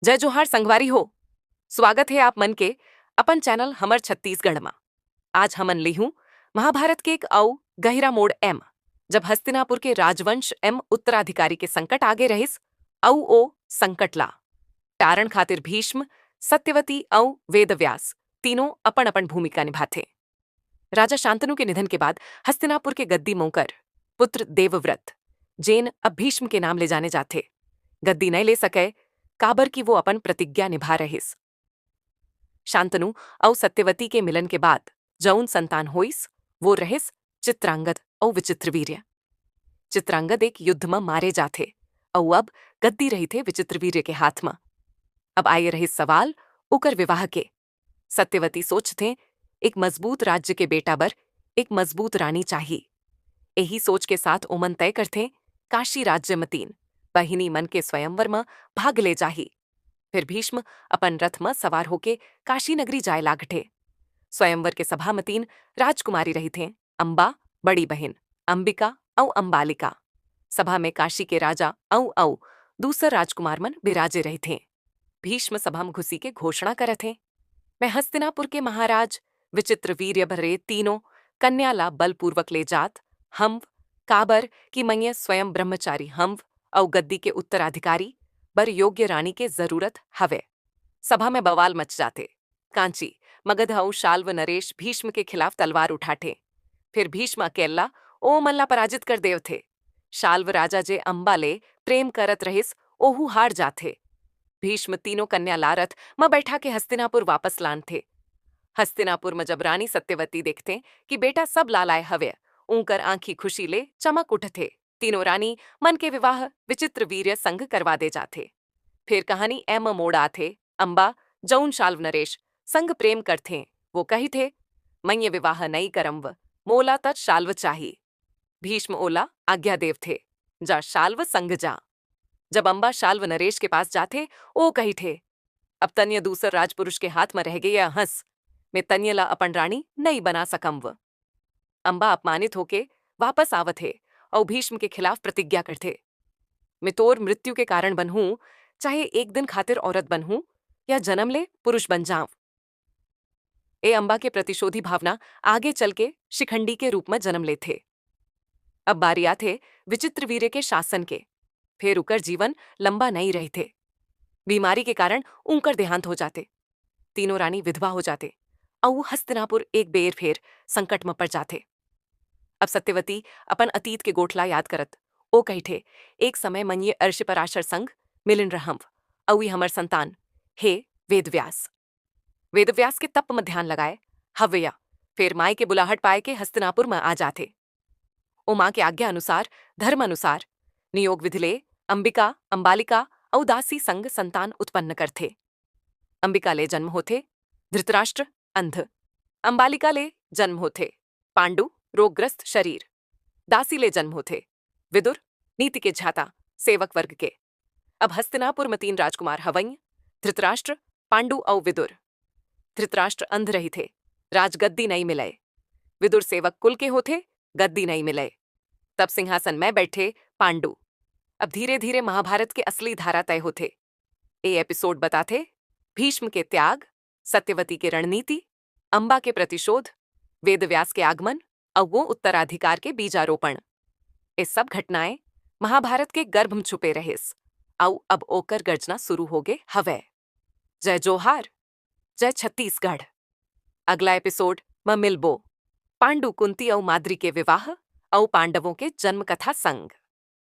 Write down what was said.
जय जोहार संगवारी हो। स्वागत है आप मन के अपन चैनल हमर छत्तीसगढ़ में। आज हमन ली हूँ महाभारत के एक अउ गहिरा मोड़ एम, जब हस्तिनापुर के राजवंश एम उत्तराधिकारी के संकट आगे रहिस अउ ओ संकट ला टारण खातिर भीष्म, सत्यवती अउ वेदव्यास तीनों अपन अपन भूमिका निभाथे। राजा शांतनु के निधन के बाद हस्तिनापुर के गद्दी मोकर पुत्र देवव्रत, जेन अब भीष्म के नाम ले जाने जाथे, गद्दी नहीं ले सके काबर की वो अपन प्रतिज्ञा निभा रहिस। शांतनु और सत्यवती के मिलन के बाद जौन संतान होइस वो रहिस चित्रांगद और विचित्रवीर्य। चित्रांगद एक युद्ध में मारे जाथे और अब गद्दी रही थे विचित्रवीर्य के हाथ में। अब आए रहिस सवाल उकर विवाह के। सत्यवती सोचथे एक मजबूत राज्य के बेटा बर एक मजबूत रानी चाहिए। यही सोच के साथ ओमन तय करथे काशी राज्य में तीन बहिनी मन के स्वयंवर में भाग ले जाही। फिर भीष्म अपन रथ में सवार होके काशी नगरी जाए लागठे। स्वयंवर के सभा में तीन राजकुमारी रही थे, अंबा बड़ी बहन, अंबिका और अंबालिका। सभा में काशी के राजा औ दूसर राजकुमार मन बिराजे रही थे। भीष्म सभा में घुसी के घोषणा करत थे, मैं हस्तिनापुर के महाराज विचित्रवीर्य भरे तीनों कन्या ला बलपूर्वक ले जात हम काबर की मैये स्वयं ब्रह्मचारी हम और गद्दी के उत्तराधिकारी बर योग्य रानी के जरूरत हवे। सभा में बवाल मच जाते। कांची, मगध और शाल्व नरेश भीष्म के खिलाफ तलवार उठाते। फिर भीष्म अकेला ओ मल्ला पराजित कर देव थे। शाल्व राजा जे अंबा ले प्रेम करत रहिस ओहू हार जाथे। भीष्म तीनों कन्या लारथ में बैठा के हस्तिनापुर वापस लान थे। हस्तिनापुर में जब रानी सत्यवती देखते कि बेटा सब लालाए हवे, ऊंकर आंखी खुशी ले चमक उठथे। तीनों रानी मन के विवाह विचित्रवीर्य संग करवा दे जाथे। फिर कहानी एम मोड़ आथे। अंबा जौन शाल्व नरेश संग प्रेम करथे वो कही थे, मैं ये विवाह नहीं करम्व, मोला तत् शाल्व चाही। भीष्म ओला आज्ञा देव थे, जा शाल्व संग जा। जब अंबा शाल्व नरेश के पास जाथे ओ कही थे, अब तन्य दूसर राजपुरुष के हाथ में रह गई या हंस, मैं तन्य ला अपन रानी नहीं बना सकम्व। अंबा अपमानित होके वापस आवत है और भीष्म के खिलाफ प्रतिज्ञा करते, मैं तोर मृत्यु के कारण बनहूं, चाहे एक दिन खातिर औरत बनहूं या जन्म ले पुरुष बन जाऊं। ए अंबा के प्रतिशोधी भावना आगे चल के शिखंडी के रूप में जन्म लेते। अब बारी आते विचित्रवीर्य के शासन के। फिर उकर जीवन लंबा नहीं रहे थे। बीमारी के कारण उनकर देहांत हो जाते। तीनों रानी विधवा हो जाते और हस्तिनापुर एक बेर फेर संकट में पड़ जाते। अब सत्यवती अपन अतीत के गोठला याद करत ओ कही थे, एक समय मन ये अर्श पराशर संग मिलिन रहम अवी हमर संतान हे वेदव्यास। वेदव्यास के तप में ध्यान लगाए हव्या फिर माई के बुलाहट पाए के हस्तिनापुर में आ जाते। ओ माँ के आज्ञा अनुसार धर्म अनुसार नियोग विधि ले अंबिका अंबालिका और दासी संग संतान उत्पन्न करते। अंबिका ले जन्म होते धृतराष्ट्र अंध, अंबालिका ले जन्म होते पांडु रोगग्रस्त शरीर, दासी ले जन्म होते विदुर नीति के झाता सेवक वर्ग के। अब हस्तिनापुर में तीन राजकुमार हवई धृतराष्ट्र पांडु और विदुर। धृतराष्ट्र अंध रही थे, राजगद्दी नहीं मिले। विदुर सेवक कुल के होते, गद्दी नहीं मिले। तब सिंहासन में बैठे पांडु। अब धीरे धीरे महाभारत के असली धारा तय होते। ये एपिसोड बताते भीष्म के त्याग, सत्यवती के रणनीति, अंबा के प्रतिशोध, वेदव्यास के आगमन और वो उत्तराधिकार के बीजारोपण। ये सब घटनाएं महाभारत के गर्भ में छुपे रहेस और अब ओकर गर्जना शुरू हो गए हवे। जय जोहार, जय छत्तीसगढ़। अगला एपिसोड में मिलबो पांडु कुंती और माद्री के विवाह और पांडवों के जन्म कथा संग।